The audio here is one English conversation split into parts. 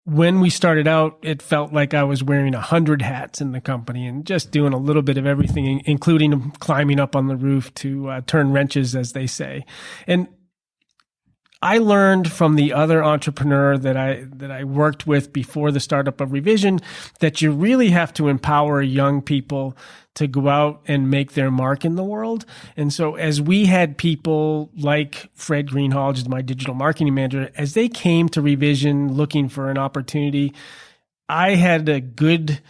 when we started out, it felt like I was wearing 100 hats in the company and just doing a little bit of everything, including climbing up on the roof to turn wrenches, as they say. And I learned from the other entrepreneur that I worked with before the startup of ReVision that you really have to empower young people to go out and make their mark in the world. And so as we had people like Fred Greenhalgh, who's my digital marketing manager, as they came to ReVision looking for an opportunity, I had a good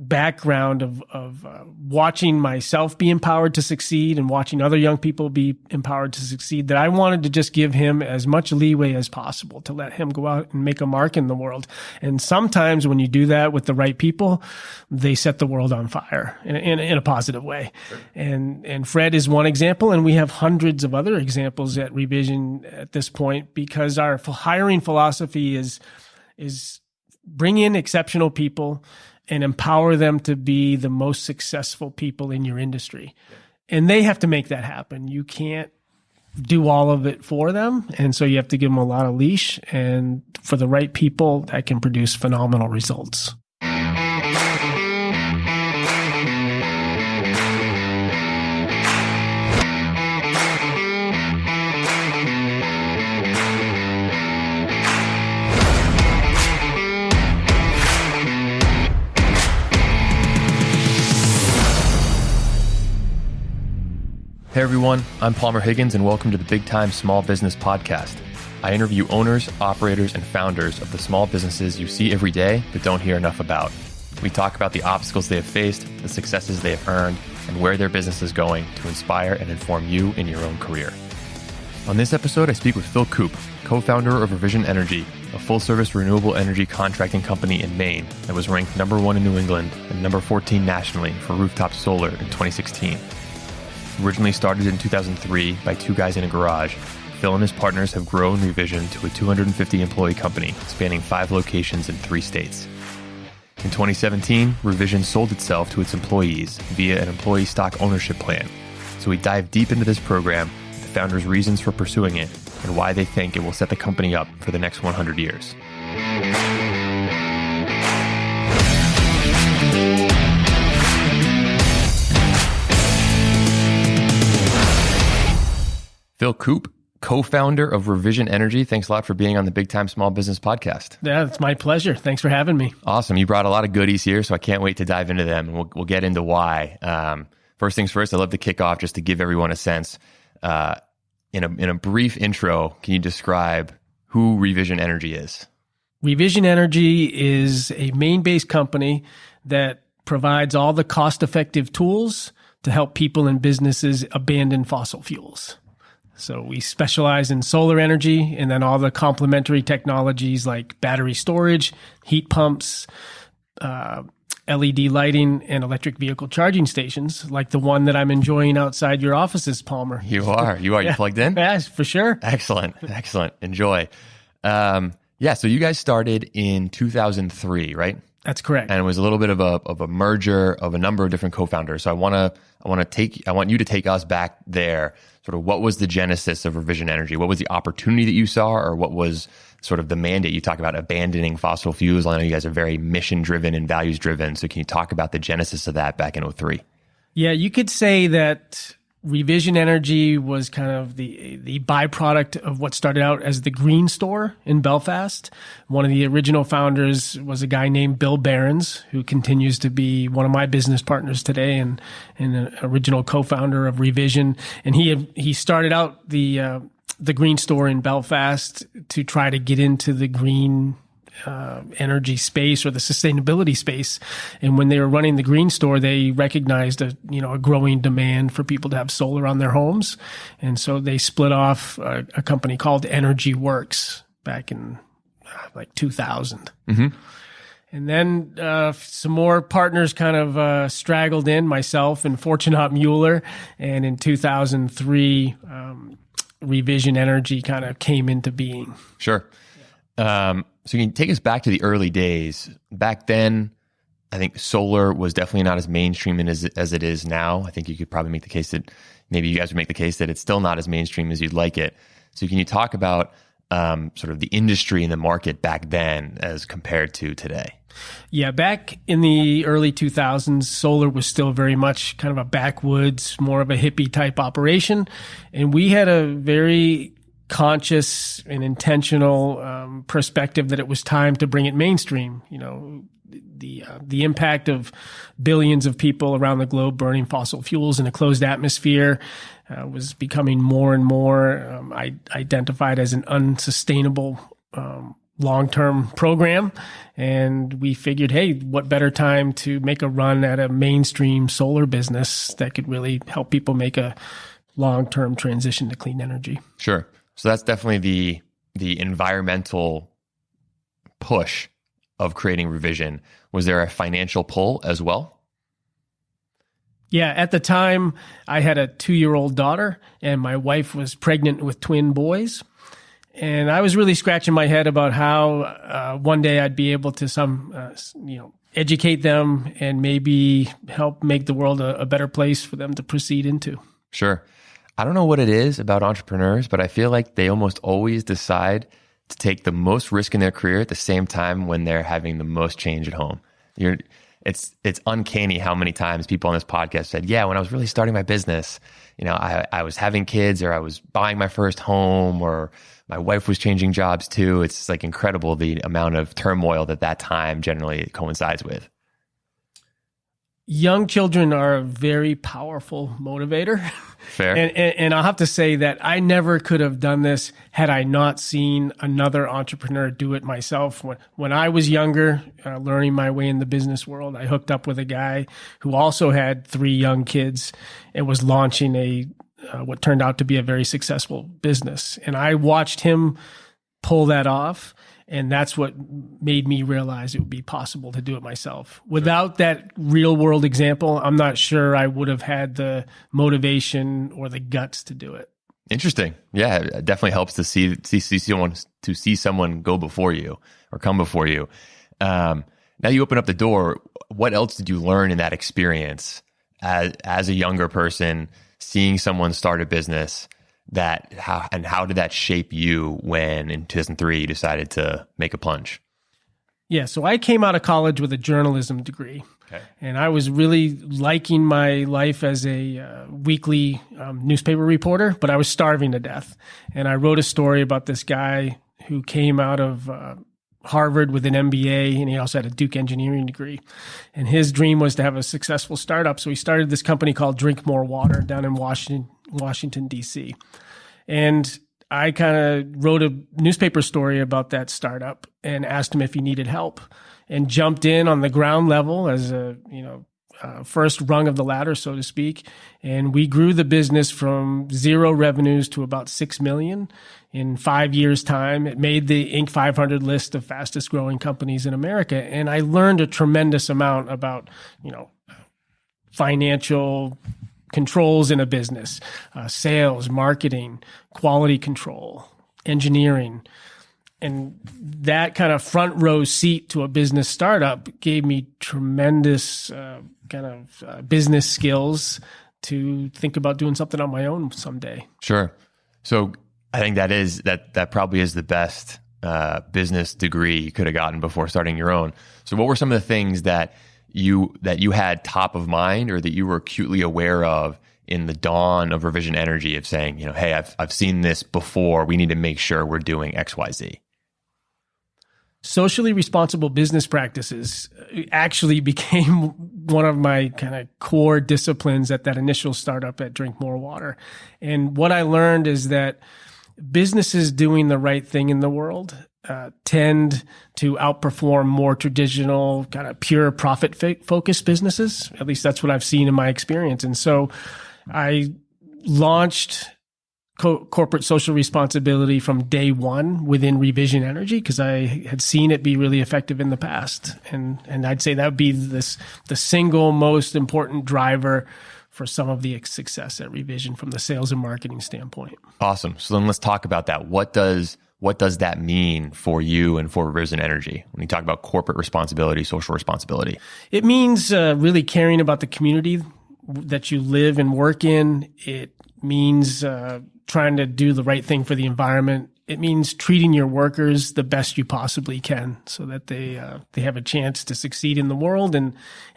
background of watching myself be empowered to succeed and watching other young people be empowered to succeed, that I wanted to just give him as much leeway as possible to let him go out and make a mark in the world. And sometimes when you do that with the right people, they set the world on fire in a positive way. Sure. And Fred is one example, and we have hundreds of other examples at ReVision at this point, because our hiring philosophy is bring in exceptional people and empower them to be the most successful people in your industry. Yeah. And they have to make that happen. You can't do all of it for them. And so you have to give them a lot of leash. And for the right people, that can produce phenomenal results. Hey everyone, I'm Palmer Higgins and welcome to the Big Time Small Business Podcast. I interview owners, operators, and founders of the small businesses you see every day but don't hear enough about. We talk about the obstacles they have faced, the successes they have earned, and where their business is going to inspire and inform you in your own career. On this episode, I speak with Phil Coupe, co-founder of ReVision Energy, a full-service renewable energy contracting company in Maine that was ranked number 1 in New England and number 14 nationally for rooftop solar in 2016. Originally started in 2003 by two guys in a garage, Phil and his partners have grown ReVision to a 250-employee company spanning 5 locations in 3 states. In 2017, ReVision sold itself to its employees via an employee stock ownership plan. So we dive deep into this program, the founders' reasons for pursuing it, and why they think it will set the company up for the next 100 years. Phil Coupe, co-founder of ReVision Energy. Thanks a lot for being on the Big Time Small Business Podcast. Yeah, it's my pleasure. Thanks for having me. Awesome. You brought a lot of goodies here, so I can't wait to dive into them, and we'll get into why. First things first, I'd love to kick off just to give everyone a sense. In a brief intro, can you describe who ReVision Energy is? ReVision Energy is a Maine-based company that provides all the cost-effective tools to help people and businesses abandon fossil fuels. So we specialize in solar energy and then all the complementary technologies like battery storage, heat pumps, LED lighting, and electric vehicle charging stations, like the one that I'm enjoying outside your offices, Palmer. You are. You Yeah. plugged in? Yes, for sure. Excellent. Enjoy. So you guys started in 2003, right? That's correct. And it was a little bit of a merger of a number of different co-founders. So I want you to take us back there. Sort of what was the genesis of ReVision Energy? What was the opportunity that you saw, or what was sort of the mandate? You talk about abandoning fossil fuels. I know you guys are very mission driven and values driven. So can you talk about the genesis of that back in 2003? Yeah, you could say that ReVision Energy was kind of the byproduct of what started out as the Green Store in Belfast. One of the original founders was a guy named Bill Behrens, who continues to be one of my business partners today and an original co-founder of ReVision. And he started out the Green Store in Belfast to try to get into the green energy space or the sustainability space. And when they were running the Green Store, they recognized a growing demand for people to have solar on their homes. And so they split off a company called Energy Works back in 2000. Mm-hmm. And then some more partners kind of straggled in, myself and Fortunat Mueller. And in 2003, ReVision Energy kind of came into being. Sure. So you can take us back to the early days. Back then, I think solar was definitely not as mainstream as it is now. I think you could probably make the case that maybe you guys would make the case that it's still not as mainstream as you'd like it. So can you talk about sort of the industry and the market back then as compared to today? Yeah, back in the early 2000s, solar was still very much kind of a backwoods, more of a hippie type operation. And we had a very conscious and intentional perspective that it was time to bring it mainstream. You know, the impact of billions of people around the globe burning fossil fuels in a closed atmosphere was becoming more and more identified as an unsustainable long-term program. And we figured, hey, what better time to make a run at a mainstream solar business that could really help people make a long-term transition to clean energy. Sure. So that's definitely the environmental push of creating ReVision. Was there a financial pull as well? Yeah, at the time, I had a 2-year-old daughter, and my wife was pregnant with twin boys. And I was really scratching my head about how one day I'd be able to educate them and maybe help make the world a better place for them to proceed into. Sure. I don't know what it is about entrepreneurs, but I feel like they almost always decide to take the most risk in their career at the same time when they're having the most change at home. It's uncanny how many times people on this podcast said, yeah, when I was really starting my business, I was having kids, or I was buying my first home, or my wife was changing jobs too. It's like incredible the amount of turmoil that time generally coincides with. Young children are a very powerful motivator. Fair. And I'll have to say that I never could have done this had I not seen another entrepreneur do it myself. When I was younger, learning my way in the business world, I hooked up with a guy who also had 3 young kids and was launching what turned out to be a very successful business. And I watched him pull that off. And that's what made me realize it would be possible to do it myself. Without that real world example, I'm not sure I would have had the motivation or the guts to do it. Interesting. Yeah, it definitely helps to see someone go before you or come before you. Now you open up the door. What else did you learn in that experience as a younger person, seeing someone start a business? How did that shape you when in 2003 you decided to make a plunge? Yeah, so I came out of college with a journalism degree. Okay. And I was really liking my life as a weekly newspaper reporter, but I was starving to death. And I wrote a story about this guy who came out of Harvard with an MBA, and he also had a Duke engineering degree. And his dream was to have a successful startup. So he started this company called Drink More Water down in Washington, D.C. And I kind of wrote a newspaper story about that startup and asked him if he needed help, and jumped in on the ground level as a, first rung of the ladder, so to speak. And we grew the business from 0 revenues to about 6 million in 5 years' time. It made the Inc. 500 list of fastest growing companies in America. And I learned a tremendous amount about, financial controls in a business, sales, marketing, quality control, engineering. And that kind of front row seat to a business startup gave me tremendous business skills to think about doing something on my own someday. Sure. So I think that probably is the best business degree you could have gotten before starting your own. So what were some of the things that you had top of mind, or that you were acutely aware of in the dawn of ReVision Energy, of saying, hey, I've seen this before. We need to make sure we're doing X, Y, Z. Socially responsible business practices actually became one of my kind of core disciplines at that initial startup at Drink More Water. And what I learned is that businesses doing the right thing in the world tend to outperform more traditional kind of pure profit focused businesses. At least that's what I've seen in my experience. And so I launched corporate social responsibility from day one within ReVision Energy, because I had seen it be really effective in the past. And I'd say that would be the single most important driver for some of the success at ReVision from the sales and marketing standpoint. Awesome. So then let's talk about that. What does that mean for you and for ReVision Energy when you talk about corporate responsibility, social responsibility? It means really caring about the community that you live and work in. It means trying to do the right thing for the environment. it means treating your workers the best you possibly can so that they have a chance to succeed in the world and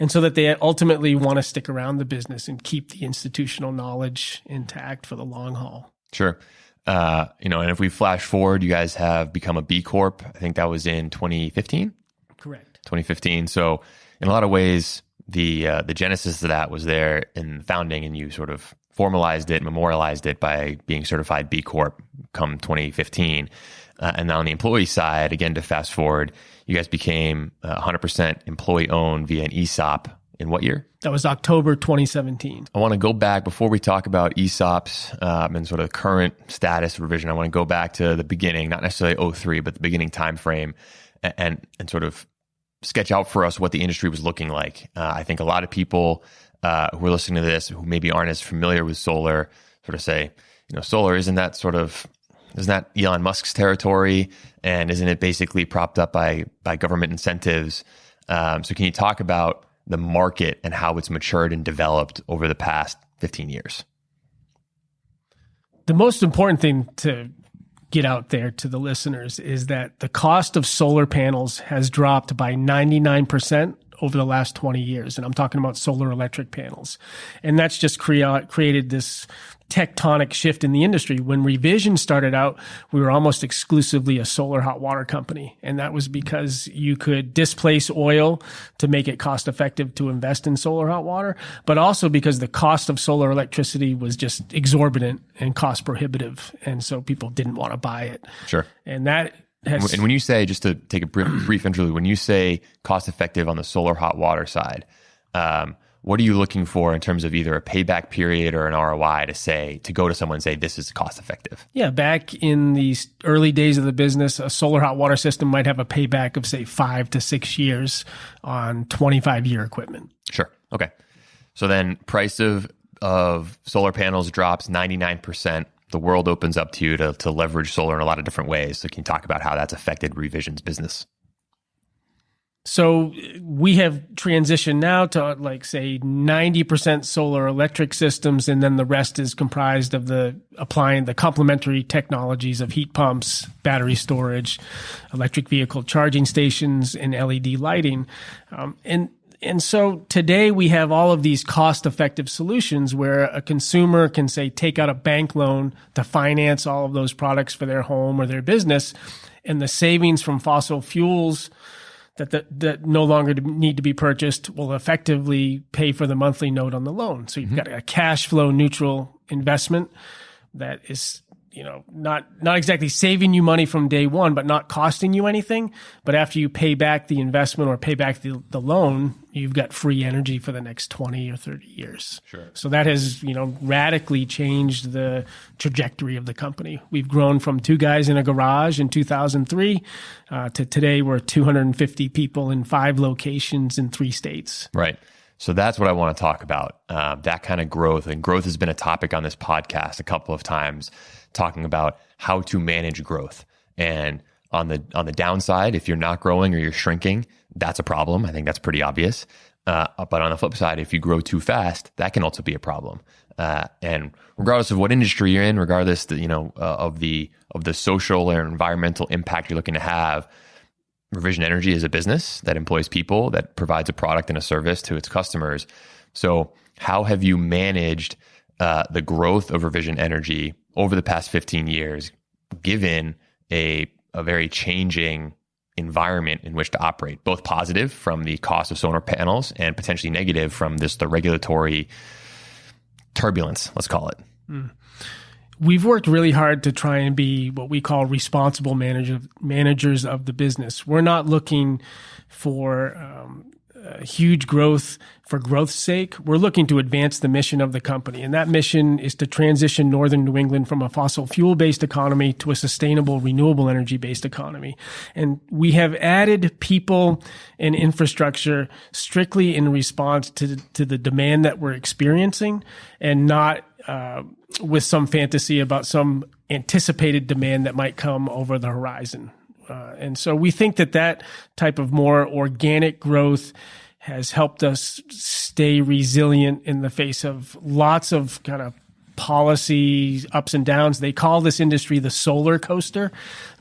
so that they ultimately want to stick around the business and keep the institutional knowledge intact for the long haul. Sure. And if we flash forward, you guys have become a B Corp. I think that was in 2015? Correct. 2015. So in a lot of ways, the genesis of that was there in founding, and you sort of formalized it, memorialized it by being certified B Corp come 2015. And then on the employee side, again, to fast forward, you guys became 100% employee owned via an ESOP in what year? That was October 2017. I want to go back before we talk about ESOPs and sort of current status of ReVision. I want to go back to the beginning, not necessarily 03, but the beginning time frame, and sort of sketch out for us what the industry was looking like. I think a lot of people who are listening to this, who maybe aren't as familiar with solar, sort of say, solar, isn't that Elon Musk's territory? And isn't it basically propped up by government incentives? So can you talk about the market and how it's matured and developed over the past 15 years? The most important thing to get out there to the listeners is that the cost of solar panels has dropped by 99% over the last 20 years. And I'm talking about solar electric panels. And that's just created this tectonic shift in the industry. When ReVision started out, we were almost exclusively a solar hot water company. And that was because you could displace oil to make it cost effective to invest in solar hot water, but also because the cost of solar electricity was just exorbitant and cost prohibitive. And so people didn't want to buy it. Sure. And that And when you say, just to take a brief interlude, when you say cost effective on the solar hot water side, what are you looking for in terms of either a payback period or an ROI to go to someone and say, this is cost effective? Yeah, back in the early days of the business, a solar hot water system might have a payback of, say, 5 to 6 years on 25-year equipment. Sure. Okay. So then price of solar panels drops 99%. The world opens up to you to leverage solar in a lot of different ways. So can you talk about how that's affected ReVision's business? So we have transitioned now to, like, say, 90% solar electric systems, and then the rest is comprised of applying the complementary technologies of heat pumps, battery storage, electric vehicle charging stations, and LED lighting. And so today we have all of these cost-effective solutions where a consumer can, say, take out a bank loan to finance all of those products for their home or their business, and the savings from fossil fuels that no longer need to be purchased will effectively pay for the monthly note on the loan. So you've got a cash flow neutral investment that is, not exactly saving you money from day one, but not costing you anything. But after you pay back the investment or pay back the loan, you've got free energy for the next 20 or 30 years. Sure. So that has, radically changed the trajectory of the company. We've grown from 2 guys in a garage in 2003 to today we're 250 people in 5 locations in 3 states. Right. So that's what I want to talk about, that kind of growth. And growth has been a topic on this podcast a couple of times, talking about how to manage growth. And on the downside, if you're not growing or you're shrinking, that's a problem. I think that's pretty obvious. But on the flip side, if you grow too fast, that can also be a problem. And regardless of what industry you're in, regardless of the social or environmental impact you're looking to have, ReVision Energy is a business that employs people, that provides a product and a service to its customers. So how have you managed the growth of ReVision Energy over the past 15 years, given a very changing environment in which to operate, both positive from the cost of solar panels and potentially negative from the regulatory turbulence, let's call it? We've worked really hard to try and be what we call responsible managers of the business. We're not looking for huge growth for growth's sake. We're looking to advance the mission of the company. And that mission is to transition Northern New England from a fossil fuel-based economy to a sustainable, renewable energy-based economy. And we have added people and infrastructure strictly in response to the demand that we're experiencing, and not with some fantasy about some anticipated demand that might come over the horizon. And so we think that type of more organic growth has helped us stay resilient in the face of lots of kind of policy ups and downs. They call this industry the solar coaster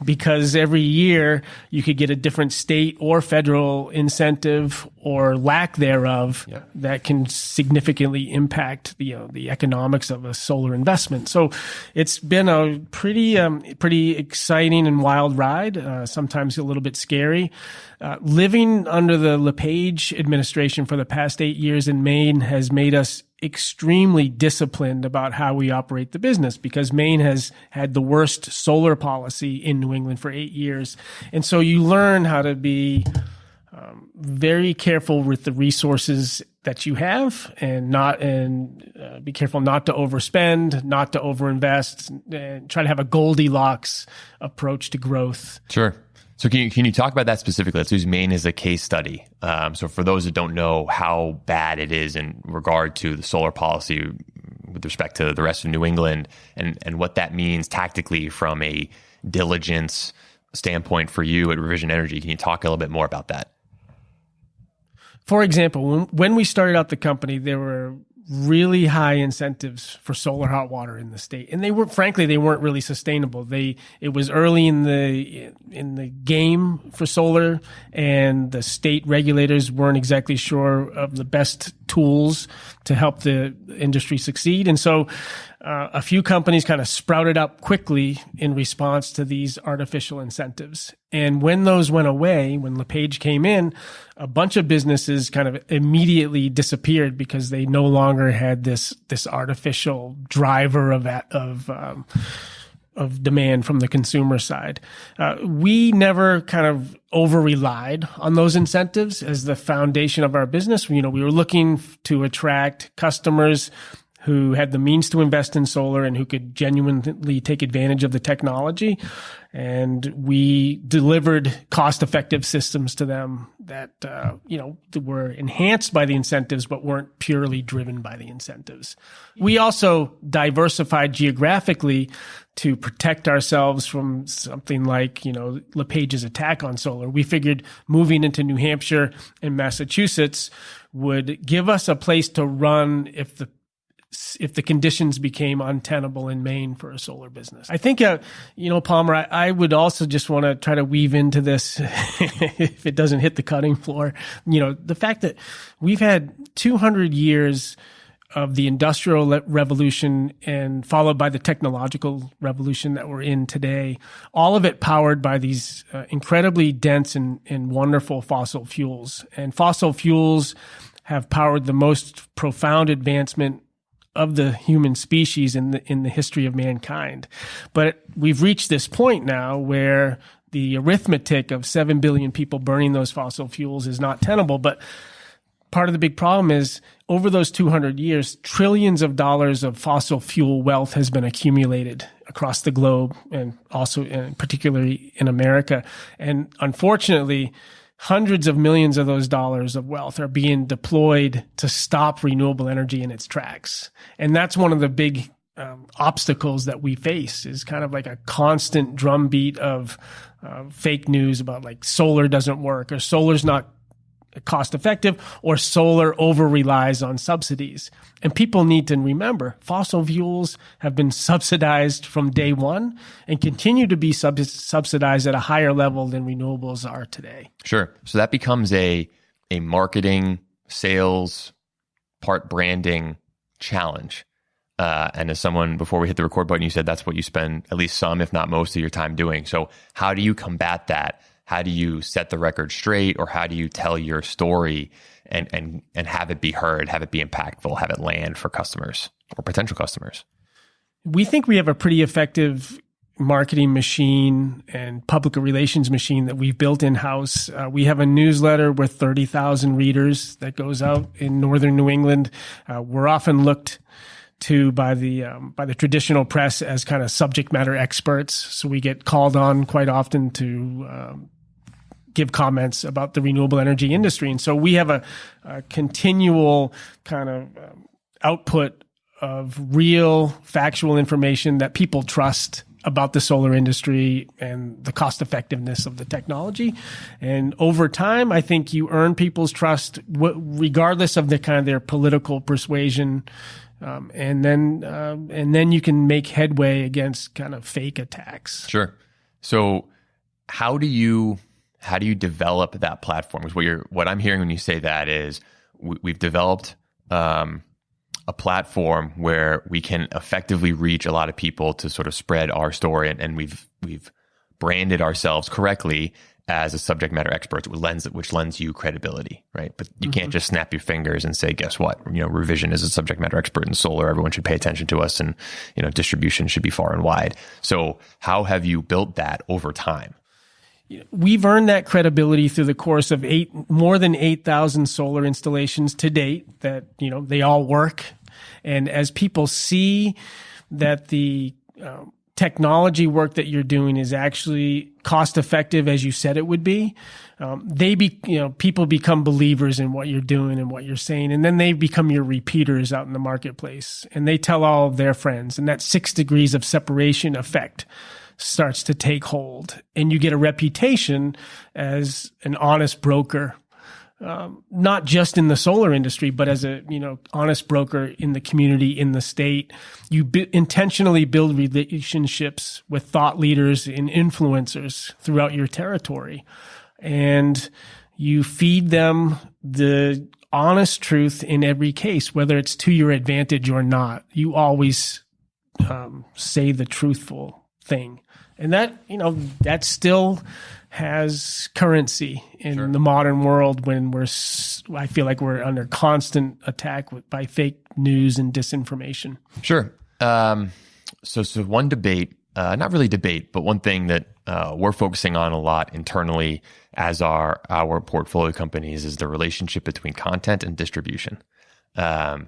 because every year you could get a different state or federal incentive or lack thereof that can significantly impact the economics of a solar investment. So it's been a pretty exciting and wild ride, sometimes a little bit scary. Living under the LePage administration for the past 8 years in Maine has made us extremely disciplined about how we operate the business because Maine has had the worst solar policy in New England for 8 years. And so you learn how to be very careful with the resources that you have and be careful not to overspend, not to overinvest, and try to have a Goldilocks approach to growth. Sure. So can you talk about that specifically? Let's use Maine as a case study. So for those that don't know how bad it is in regard to the solar policy with respect to the rest of New England and what that means tactically from a diligence standpoint for you at ReVision Energy, can you talk a little bit more about that? For example, when we started out the company, there were really high incentives for solar hot water in the state, and they weren't really sustainable. It was early in the game for solar, and the state regulators weren't exactly sure of the best tools to help the industry succeed, and so a few companies kind of sprouted up quickly in response to these artificial incentives. And when those went away, when LePage came in, a bunch of businesses kind of immediately disappeared because they no longer had this artificial driver of demand from the consumer side. We never kind of over-relied on those incentives as the foundation of our business. We were looking to attract customers who had the means to invest in solar and who could genuinely take advantage of the technology. And we delivered cost-effective systems to them that, were enhanced by the incentives, but weren't purely driven by the incentives. We also diversified geographically to protect ourselves from something like, LePage's attack on solar. We figured moving into New Hampshire and Massachusetts would give us a place to run if the conditions became untenable in Maine for a solar business. I think, Palmer, I would also just want to try to weave into this if it doesn't hit the cutting floor. The fact that we've had 200 years of the industrial revolution and followed by the technological revolution that we're in today, all of it powered by these incredibly dense and wonderful fossil fuels. And fossil fuels have powered the most profound advancement of the human species in the history of mankind. But we've reached this point now where the arithmetic of 7 billion people burning those fossil fuels is not tenable. But part of the big problem is over those 200 years, trillions of dollars of fossil fuel wealth has been accumulated across the globe and also particularly in America. And unfortunately, hundreds of millions of those dollars of wealth are being deployed to stop renewable energy in its tracks. And that's one of the big obstacles that we face is kind of like a constant drumbeat of fake news about like solar doesn't work or solar's not cost effective or solar over relies on subsidies. And people need to remember fossil fuels have been subsidized from day one and continue to be subsidized at a higher level than renewables are today. Sure. So that becomes a marketing, sales, part branding challenge. And as someone, before we hit the record button, you said that's what you spend at least some, if not most of your time doing. So how do you combat that? How do you set the record straight, or how do you tell your story and have it be heard, have it be impactful, have it land for customers or potential customers? We think we have a pretty effective marketing machine and public relations machine that we've built in-house. We have a newsletter with 30,000 readers that goes out in northern New England. We're often looked to by the traditional press as kind of subject matter experts. So we get called on quite often to give comments about the renewable energy industry. And so we have a continual kind of output of real factual information that people trust about the solar industry and the cost effectiveness of the technology. And over time, I think you earn people's trust regardless of the kind of their political persuasion. and then you can make headway against kind of fake attacks. Sure. So how do you develop that platform? Because what I'm hearing when you say that is we've developed a platform where we can effectively reach a lot of people to sort of spread our story, and we've branded ourselves correctly as a subject matter expert, which lends you credibility, right? But you can't just snap your fingers and say, guess what? ReVision is a subject matter expert in solar. Everyone should pay attention to us, and distribution should be far and wide. So how have you built that over time? We've earned that credibility through the course of more than 8,000 solar installations to date that, they all work. And as people see that the technology work that you're doing is actually cost effective as you said it would be, people become believers in what you're doing and what you're saying. And then they become your repeaters out in the marketplace, and they tell all of their friends, and that 6 degrees of separation effect starts to take hold, and you get a reputation as an honest broker, not just in the solar industry, but as a honest broker in the community, in the state. You intentionally build relationships with thought leaders and influencers throughout your territory, and you feed them the honest truth in every case, whether it's to your advantage or not. You always say the truthful thing. And that still has currency in the modern world when I feel like we're under constant attack by fake news and disinformation. Sure. So one debate, not really debate, but one thing that we're focusing on a lot internally as our portfolio companies is the relationship between content and distribution. And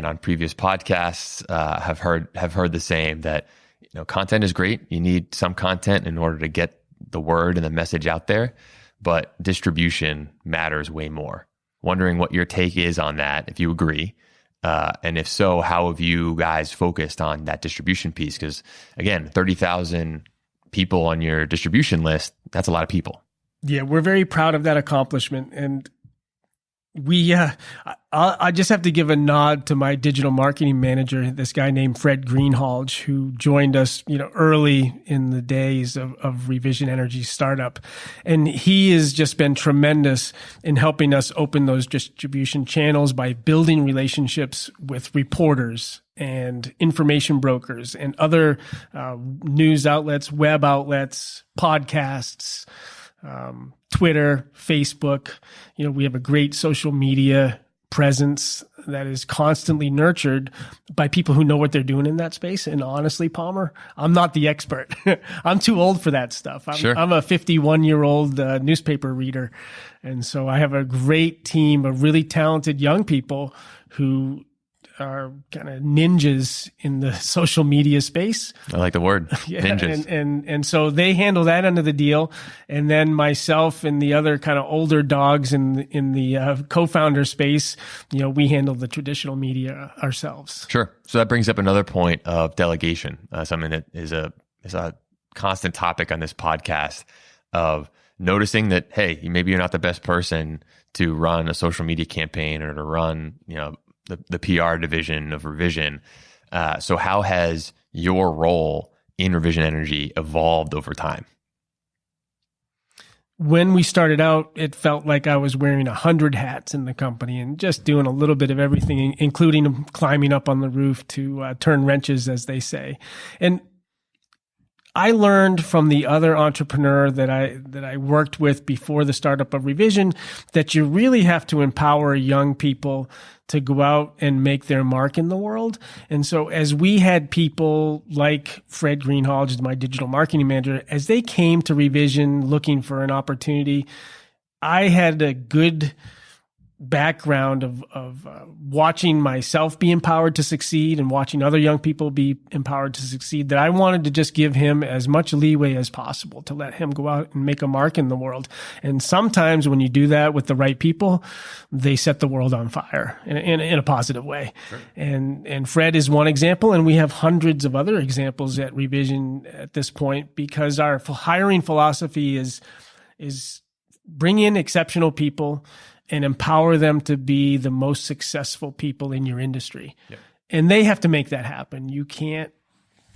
on previous podcasts, have heard the same that content is great. You need some content in order to get the word and the message out there, but distribution matters way more. Wondering what your take is on that, if you agree. And if so, how have you guys focused on that distribution piece? Because again, 30,000 people on your distribution list, that's a lot of people. Yeah, we're very proud of that accomplishment. And I just have to give a nod to my digital marketing manager, this guy named Fred Greenhalgh, who joined us, early in the days of ReVision Energy startup. And he has just been tremendous in helping us open those distribution channels by building relationships with reporters and information brokers and other news outlets, web outlets, podcasts, Twitter, Facebook. We have a great social media presence that is constantly nurtured by people who know what they're doing in that space. And honestly, Palmer, I'm not the expert. I'm too old for that stuff. I'm a 51-year-old newspaper reader. And so I have a great team of really talented young people who are kind of ninjas in the social media space. I like the word ninjas. And so they handle that end of the deal. And then myself and the other kind of older dogs in the co-founder space, we handle the traditional media ourselves. Sure. So that brings up another point of delegation, something that is a constant topic on this podcast, of noticing that, hey, maybe you're not the best person to run a social media campaign or to run, the PR division of ReVision. So how has your role in ReVision Energy evolved over time? When we started out, it felt like I was wearing 100 hats in the company and just doing a little bit of everything, including climbing up on the roof to turn wrenches, as they say. And I learned from the other entrepreneur that I worked with before the startup of ReVision that you really have to empower young people to go out and make their mark in the world. And so as we had people like Fred Greenhalgh, my digital marketing manager, as they came to ReVision looking for an opportunity, I had a good background of watching myself be empowered to succeed and watching other young people be empowered to succeed, that I wanted to just give him as much leeway as possible to let him go out and make a mark in the world. And sometimes when you do that with the right people, they set the world on fire in a positive way. Sure. And Fred is one example, and we have hundreds of other examples at ReVision at this point, because our hiring philosophy is bring in exceptional people and empower them to be the most successful people in your industry. Yep. And they have to make that happen. You can't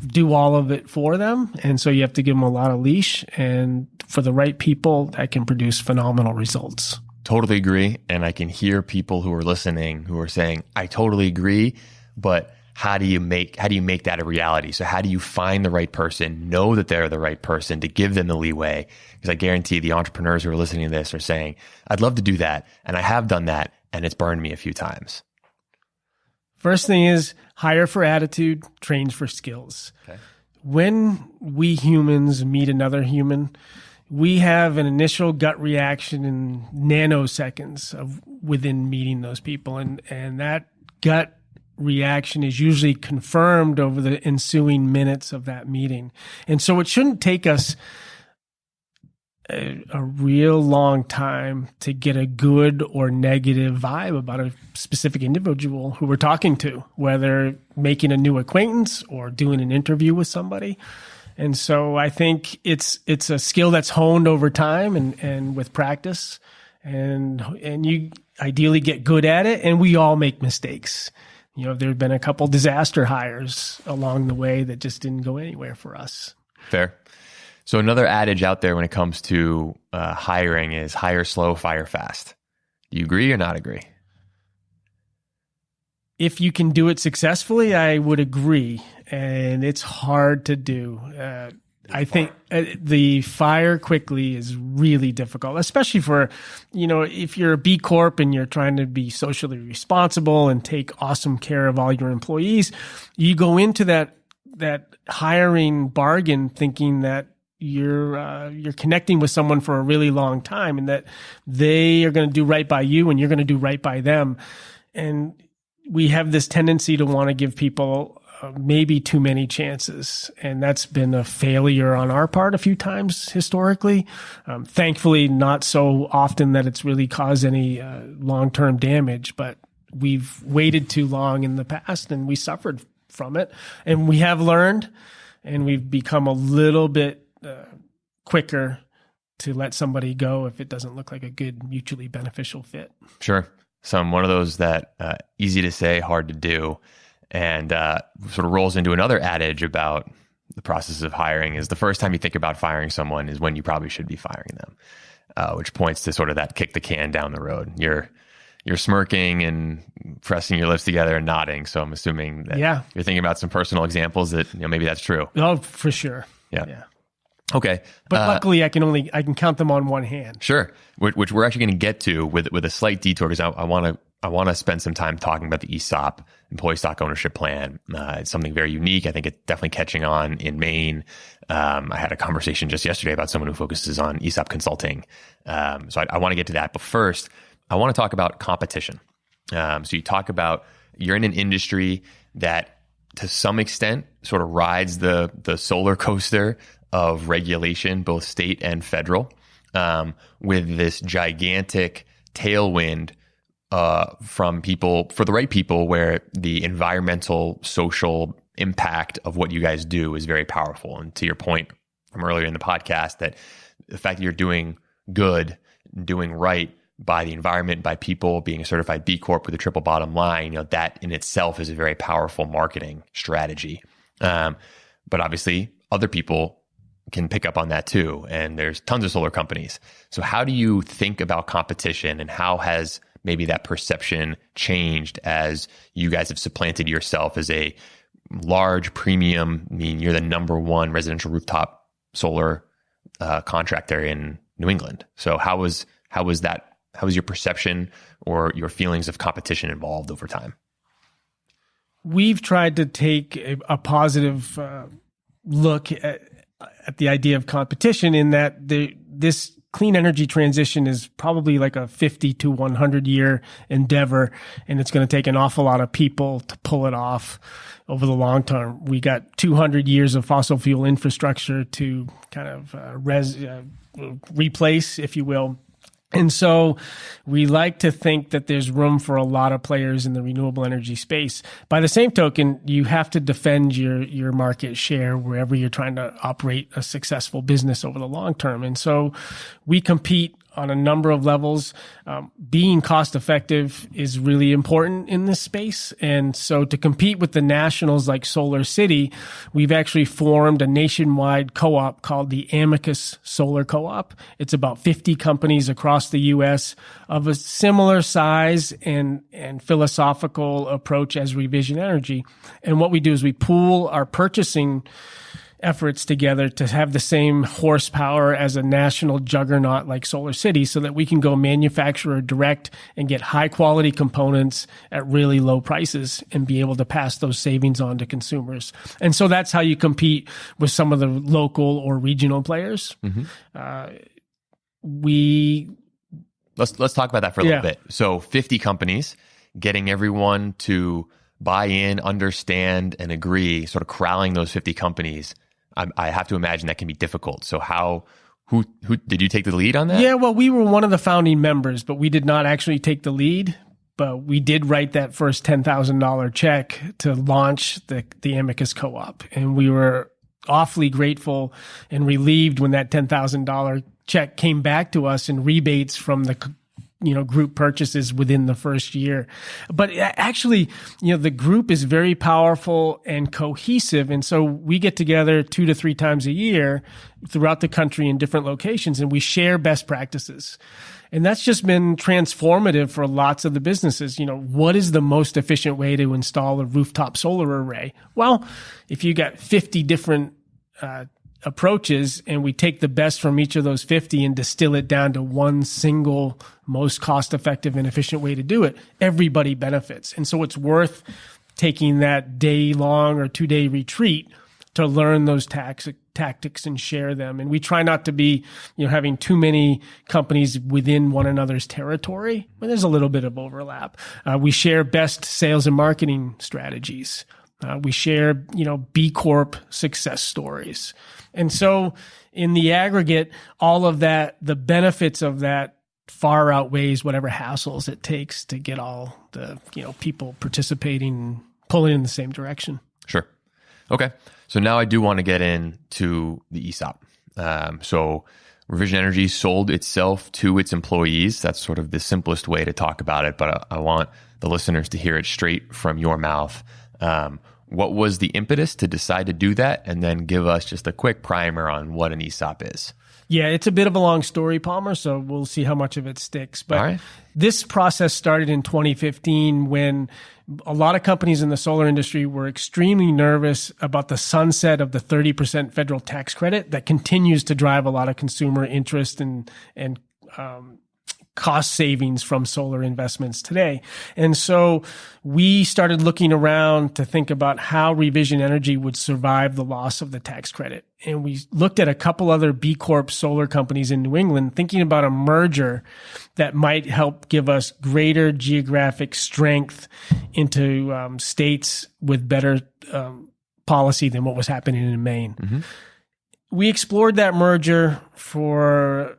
do all of it for them. And so you have to give them a lot of leash. And for the right people, that can produce phenomenal results. Totally agree. And I can hear people who are listening who are saying, I totally agree, but how do you make that a reality? So how do you find the right person, know that they're the right person, to give them the leeway? Because I guarantee the entrepreneurs who are listening to this are saying, I'd love to do that. And I have done that, and it's burned me a few times. First thing is hire for attitude, train for skills. Okay. When we humans meet another human, we have an initial gut reaction in nanoseconds of within meeting those people. And that gut reaction is usually confirmed over the ensuing minutes of that meeting. And so it shouldn't take us a real long time to get a good or negative vibe about a specific individual who we're talking to, whether making a new acquaintance or doing an interview with somebody. And so I think it's a skill that's honed over time and with practice, and you ideally get good at it. And we all make mistakes. There have been a couple disaster hires along the way that just didn't go anywhere for us. Fair. So another adage out there when it comes to hiring is hire slow, fire fast. Do you agree or not agree? If you can do it successfully, I would agree. And it's hard to do. I think the fire quickly is really difficult, especially for, if you're a B Corp and you're trying to be socially responsible and take awesome care of all your employees. You go into that hiring bargain thinking that you're connecting with someone for a really long time and that they are going to do right by you and you're going to do right by them. And we have this tendency to want to give people maybe too many chances. And that's been a failure on our part a few times historically. Thankfully, not so often that it's really caused any long-term damage, but we've waited too long in the past and we suffered from it. And we have learned, and we've become a little bit quicker to let somebody go if it doesn't look like a good mutually beneficial fit. Sure. So I'm one of those that easy to say, hard to do, and sort of rolls into another adage about the process of hiring is the first time you think about firing someone is when you probably should be firing them, which points to sort of that kick the can down the road. You're smirking and pressing your lips together and nodding. So I'm assuming that you're thinking about some personal examples that maybe that's true. Oh, for sure. Yeah. Okay. But luckily I can count them on one hand. Sure. Which we're actually going to get to with a slight detour, because I want to spend some time talking about the ESOP, employee stock ownership plan. It's something very unique. I think it's definitely catching on in Maine. I had a conversation just yesterday about someone who focuses on ESOP consulting. So I want to get to that. But first, I want to talk about competition. So you talk about you're in an industry that to some extent sort of rides the solar coaster of regulation, both state and federal, with this gigantic tailwind from people, for the right people, where the environmental, social impact of what you guys do is very powerful. And to your point from earlier in the podcast, that the fact that you're doing good, doing right by the environment, by people, being a certified B Corp with a triple bottom line, that in itself is a very powerful marketing strategy. But obviously, other people can pick up on that too. And there's tons of solar companies. So how do you think about competition, and how has maybe that perception changed as you guys have supplanted yourself as a large premium? I mean, you're the number one residential rooftop solar contractor in New England. So how was your perception or your feelings of competition evolved over time? We've tried to take a positive look at the idea of competition, in that this clean energy transition is probably like a 50 to 100 year endeavor, and it's going to take an awful lot of people to pull it off over the long term. We got 200 years of fossil fuel infrastructure to kind of replace, if you will. And so we like to think that there's room for a lot of players in the renewable energy space. By the same token, you have to defend your market share wherever you're trying to operate a successful business over the long term. And so we compete on a number of levels. Being cost effective is really important in this space. And so to compete with the nationals like Solar City, we've actually formed a nationwide co-op called the Amicus Solar Co-op. It's about 50 companies across the U.S. of a similar size and philosophical approach as ReVision Energy. And what we do is we pool our purchasing efforts together to have the same horsepower as a national juggernaut like Solar City so that we can go manufacturer direct and get high quality components at really low prices and be able to pass those savings on to consumers. And so that's how you compete with some of the local or regional players. Mm-hmm. Let's talk about that for a little bit. So 50 companies, getting everyone to buy in, understand, and agree, sort of corralling those 50 companies. I have to imagine that can be difficult. So who did you take the lead on that? Yeah, well, we were one of the founding members, but we did not actually take the lead. But we did write that first $10,000 check to launch the Amicus Co-op. And we were awfully grateful and relieved when that $10,000 check came back to us in rebates from the group purchases within the first year. But actually, the group is very powerful and cohesive. And so we get together 2 to 3 times a year throughout the country in different locations, and we share best practices. And that's just been transformative for lots of the businesses. What is the most efficient way to install a rooftop solar array? Well, if you got 50 different approaches and we take the best from each of those 50 and distill it down to one single most cost-effective and efficient way to do it, everybody benefits. And so it's worth taking that day-long or 2-day retreat to learn those tactics and share them. And we try not to be, having too many companies within one another's territory, but there's a little bit of overlap. We share best sales and marketing strategies. We share, B Corp success stories. And so in the aggregate, all of that, the benefits of that far outweighs whatever hassles it takes to get all the, people participating and pulling in the same direction. Sure. Okay. So now I do want to get into the ESOP. So ReVision Energy sold itself to its employees. That's sort of the simplest way to talk about it, but I want the listeners to hear it straight from your mouth. What was the impetus to decide to do that? And then give us just a quick primer on what an ESOP is. Yeah, it's a bit of a long story, Palmer, so we'll see how much of it sticks. But This process started in 2015 when a lot of companies in the solar industry were extremely nervous about the sunset of the 30% federal tax credit that continues to drive a lot of consumer interest and cost savings from solar investments today. And so we started looking around to think about how ReVision Energy would survive the loss of the tax credit. And we looked at a couple other B Corp solar companies in New England, thinking about a merger that might help give us greater geographic strength into states with better policy than what was happening in Maine. Mm-hmm. We explored that merger for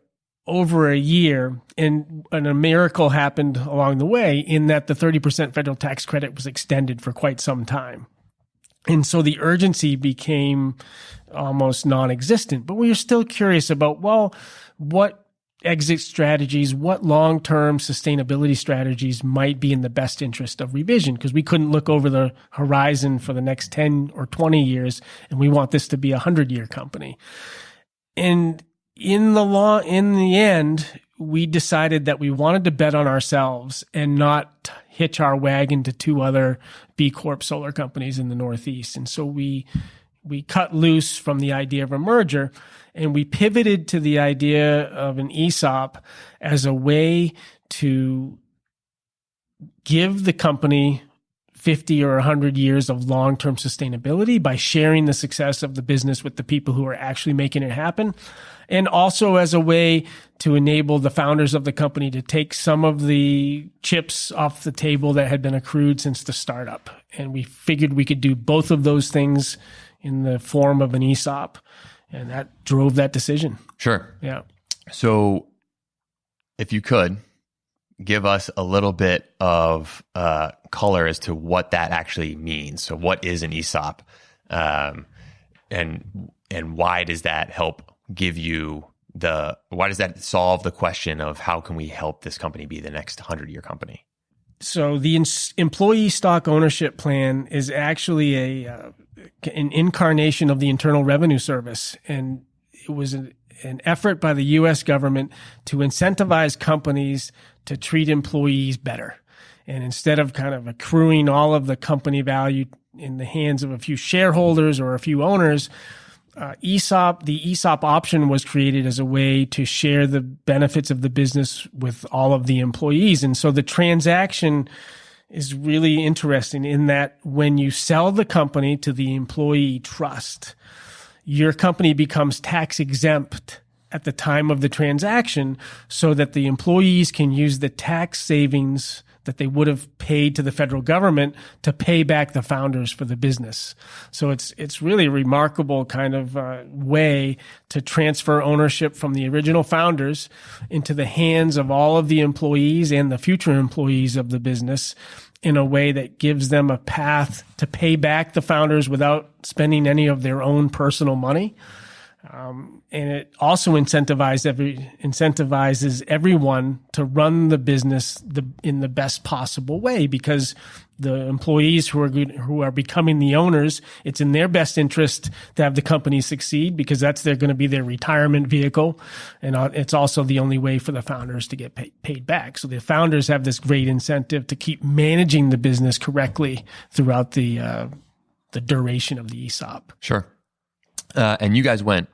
over a year, and a miracle happened along the way in that the 30% federal tax credit was extended for quite some time. And so the urgency became almost non-existent. But we were still curious about, what exit strategies, what long-term sustainability strategies might be in the best interest of ReVision, because we couldn't look over the horizon for the next 10 or 20 years, and we want this to be a 100-year company. And in the end, we decided that we wanted to bet on ourselves and not hitch our wagon to 2 other B Corp solar companies in the Northeast. And so we cut loose from the idea of a merger, and we pivoted to the idea of an ESOP as a way to give the company 50 or 100 years of long-term sustainability by sharing the success of the business with the people who are actually making it happen. And also as a way to enable the founders of the company to take some of the chips off the table that had been accrued since the startup. And we figured we could do both of those things in the form of an ESOP. And that drove that decision. Sure. Yeah. So if you could give us a little bit of color as to what that actually means. So what is an ESOP? And why does that help give you why does that solve the question of how can we help this company be the next 100-year company? So the employee stock ownership plan is actually an incarnation of the Internal Revenue Service. And it was an effort by the U.S. government to incentivize companies to treat employees better. And instead of kind of accruing all of the company value in the hands of a few shareholders or a few owners, the ESOP option was created as a way to share the benefits of the business with all of the employees. And so the transaction is really interesting in that when you sell the company to the employee trust, your company becomes tax exempt at the time of the transaction so that the employees can use the tax savings that they would have paid to the federal government to pay back the founders for the business. So it's really a remarkable kind of way to transfer ownership from the original founders into the hands of all of the employees and the future employees of the business in a way that gives them a path to pay back the founders without spending any of their own personal money. And it also incentivizes everyone to run the business in the best possible way, because the employees who are becoming the owners, it's in their best interest to have the company succeed, because that's going to be their retirement vehicle, and it's also the only way for the founders to get paid back. So the founders have this great incentive to keep managing the business correctly throughout the duration of the ESOP. Sure. And you guys went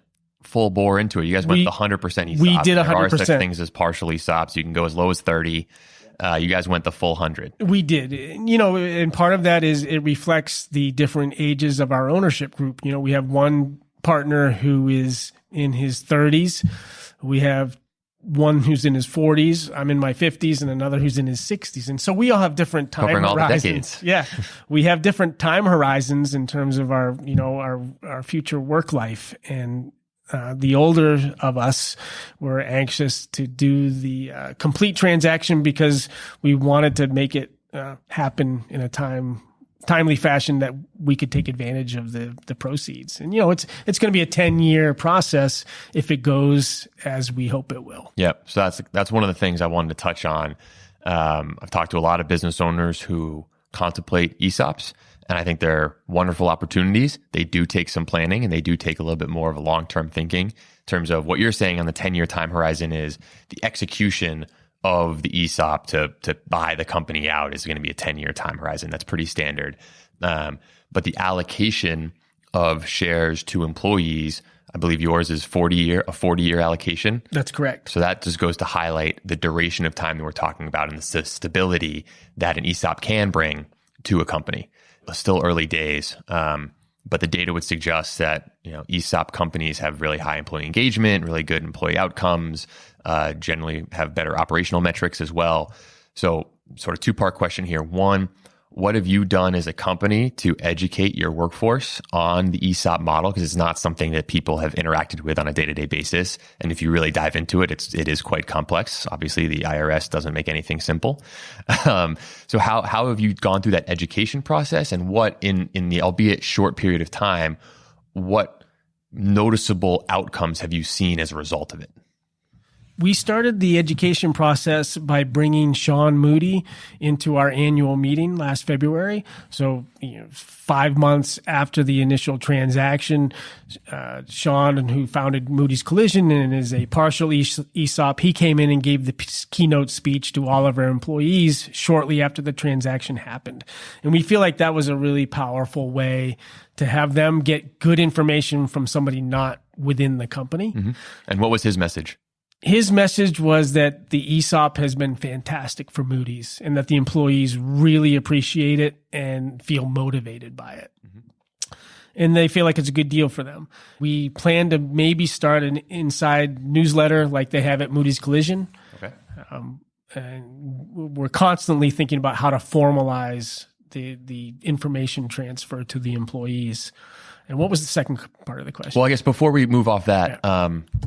full bore into it. You guys went the 100% ESOP. We did 100%. There are such things as partial ESOPs. You can go as low as 30. You guys went the full 100. We did. And part of that is it reflects the different ages of our ownership group. We have one partner who is in his 30s. We have one who's in his 40s. I'm in my 50s, and another who's in his 60s. And so we all have different time covering horizons. All the decades. Yeah. We have different time horizons in terms of our future work life. And the older of us were anxious to do the complete transaction because we wanted to make it happen in a timely fashion that we could take advantage of the proceeds. And, it's going to be a 10-year process if it goes as we hope it will. Yep. So that's one of the things I wanted to touch on. I've talked to a lot of business owners who contemplate ESOPs, and I think they're wonderful opportunities. They do take some planning, and they do take a little bit more of a long-term thinking in terms of what you're saying on the 10-year time horizon is the execution of the ESOP to buy the company out is going to be a 10-year time horizon. That's pretty standard. But the allocation of shares to employees, I believe yours is a 40-year allocation. That's correct. So that just goes to highlight the duration of time that we're talking about and the stability that an ESOP can bring to a company. Still early days, but the data would suggest that ESOP companies have really high employee engagement, really good employee outcomes, generally have better operational metrics as well. So sort of two-part question here. One, what have you done as a company to educate your workforce on the ESOP model? Because it's not something that people have interacted with on a day-to-day basis. And if you really dive into it, it is quite complex. Obviously, the IRS doesn't make anything simple. So how have you gone through that education process? And what, in the albeit short period of time, what noticeable outcomes have you seen as a result of it? We started the education process by bringing Sean Moody into our annual meeting last February. So, 5 months after the initial transaction, Sean, who founded Moody's Collision and is a partial ESOP, he came in and gave the keynote speech to all of our employees shortly after the transaction happened. And we feel like that was a really powerful way to have them get good information from somebody not within the company. Mm-hmm. And what was his message? His message was that the ESOP has been fantastic for Moody's and that the employees really appreciate it and feel motivated by it. Mm-hmm. And they feel like it's a good deal for them. We plan to maybe start an inside newsletter like they have at Moody's Collision. Okay. And we're constantly thinking about how to formalize the information transfer to the employees. And what was the second part of the question? Well, I guess before we move off that,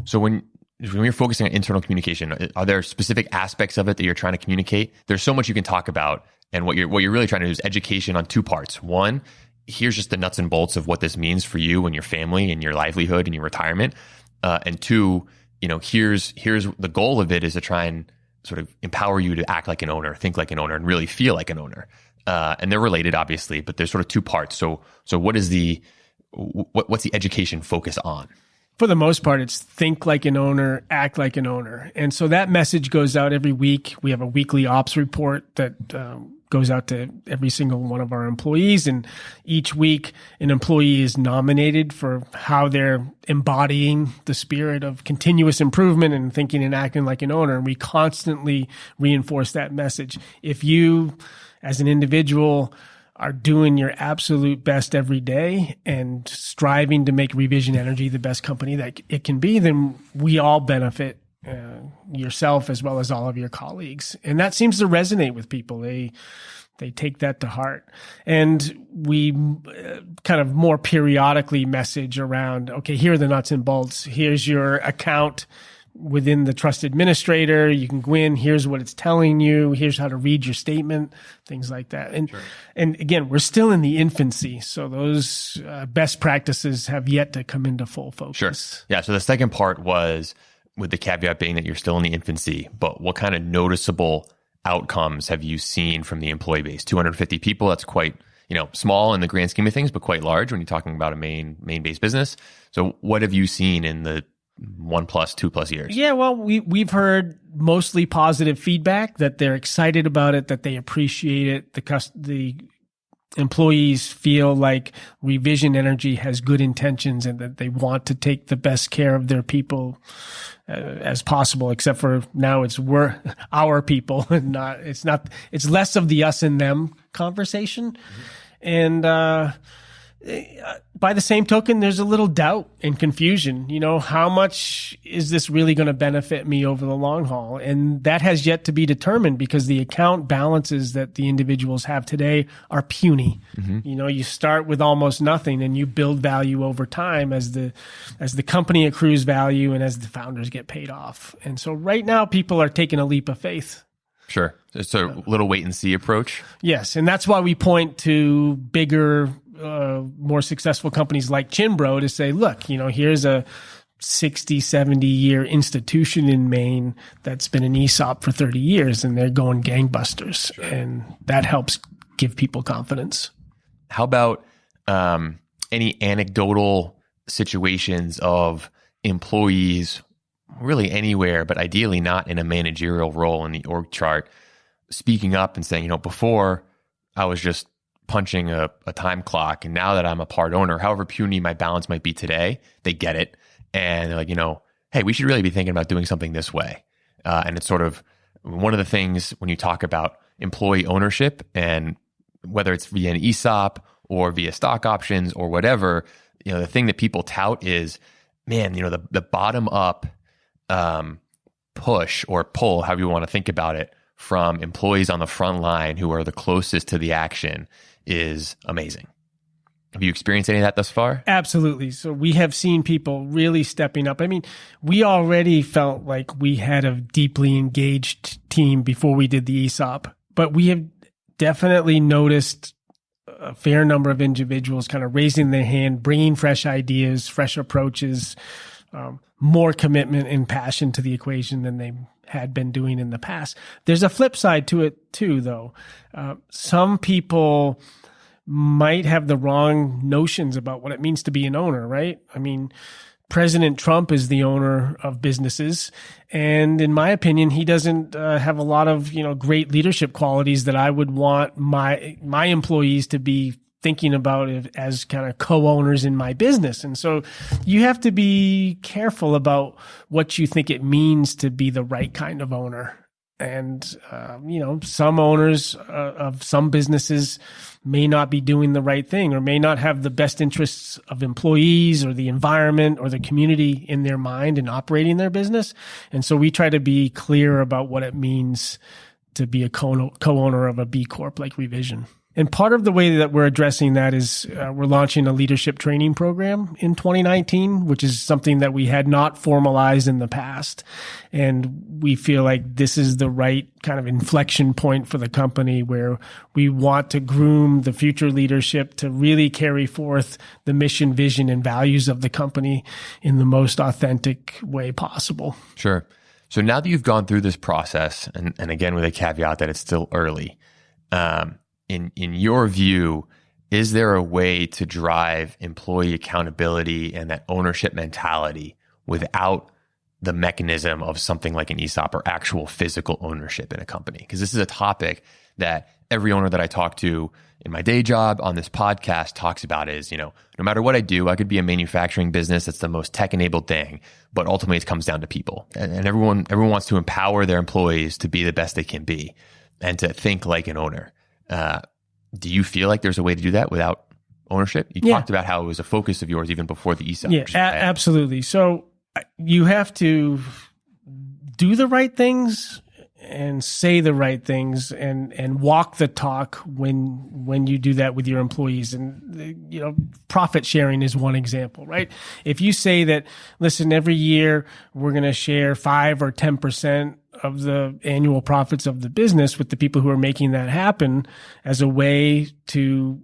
so when you're focusing on internal communication, are there specific aspects of it that you're trying to communicate? There's so much you can talk about, and what you're really trying to do is education on two parts. One, here's just the nuts and bolts of what this means for you and your family and your livelihood and your retirement. And two, here's the goal of it is to try and sort of empower you to act like an owner, think like an owner, and really feel like an owner. And they're related, obviously, but there's sort of two parts. So what's the education focus on? For the most part, it's think like an owner, act like an owner. And so that message goes out every week. We have a weekly ops report that goes out to every single one of our employees. And each week, an employee is nominated for how they're embodying the spirit of continuous improvement and thinking and acting like an owner. And we constantly reinforce that message. If you, as an individual, are doing your absolute best every day and striving to make ReVision Energy the best company that it can be, then we all benefit, yourself as well as all of your colleagues. And that seems to resonate with people. They take that to heart. And we kind of more periodically message around, okay, here are the nuts and bolts. Here's your account within the trust administrator. You can go in, here's what it's telling you, here's how to read your statement, things like that. And Sure. And again, we're still in the infancy, so those best practices have yet to come into full focus. Sure. Yeah. So the second part was with the caveat being that you're still in the infancy, but what kind of noticeable outcomes have you seen from the employee base? 250 people, that's quite, small in the grand scheme of things, but quite large when you're talking about a Maine-based business. So what have you seen in the 1+, 2+ years? Yeah, well, we've heard mostly positive feedback, that they're excited about it, that they appreciate it. The employees feel like ReVision Energy has good intentions and that they want to take the best care of their people as possible. Except for now, we're our people, and it's less of the us and them conversation, and. By the same token, there's a little doubt and confusion. How much is this really going to benefit me over the long haul? And that has yet to be determined because the account balances that the individuals have today are puny. Mm-hmm. You start with almost nothing and you build value over time as the company accrues value and as the founders get paid off. And so right now, people are taking a leap of faith. Sure. It's a little wait and see approach. Yes. And that's why we point to bigger, more successful companies like Chinbro to say, look, here's a 60, 70-year institution in Maine that's been an ESOP for 30 years and they're going gangbusters. Sure. And that helps give people confidence. How about any anecdotal situations of employees really anywhere, but ideally not in a managerial role in the org chart, speaking up and saying, before I was just punching a time clock, and now that I'm a part owner, however puny my balance might be today, they get it. And they're like, hey, we should really be thinking about doing something this way. And it's sort of one of the things when you talk about employee ownership, and whether it's via an ESOP or via stock options or whatever, the thing that people tout is, man, the bottom up push or pull, however you want to think about it, from employees on the front line who are the closest to the action is amazing. Have you experienced any of that thus far? Absolutely. So we have seen people really stepping up. I mean, we already felt like we had a deeply engaged team before we did the ESOP, but we have definitely noticed a fair number of individuals kind of raising their hand, bringing fresh ideas, fresh approaches, more commitment and passion to the equation than they had been doing in the past. There's a flip side to it too, though. Some people might have the wrong notions about what it means to be an owner, right? I mean, President Trump is the owner of businesses, and in my opinion, he doesn't have a lot of great leadership qualities that I would want my employees to be thinking about it as kind of co-owners in my business. And so you have to be careful about what you think it means to be the right kind of owner. And, some owners of some businesses may not be doing the right thing or may not have the best interests of employees or the environment or the community in their mind in operating their business. And so we try to be clear about what it means to be a co-owner of a B Corp like ReVision. And part of the way that we're addressing that is we're launching a leadership training program in 2019, which is something that we had not formalized in the past. And we feel like this is the right kind of inflection point for the company where we want to groom the future leadership to really carry forth the mission, vision, and values of the company in the most authentic way possible. Sure. So now that you've gone through this process, and again, with a caveat that it's still early, in your view, is there a way to drive employee accountability and that ownership mentality without the mechanism of something like an ESOP or actual physical ownership in a company? Because this is a topic that every owner that I talk to in my day job on this podcast talks about is, no matter what I do, I could be a manufacturing business that's the most tech-enabled thing, but ultimately it comes down to people. And everyone wants to empower their employees to be the best they can be and to think like an owner. Do you feel like there's a way to do that without ownership? You talked about how it was a focus of yours even before the ESOP. Yeah, absolutely. So you have to do the right things and say the right things and walk the talk when you do that with your employees. And, profit sharing is one example, right? If you say that, listen, every year we're going to share 5 or 10% of the annual profits of the business with the people who are making that happen as a way to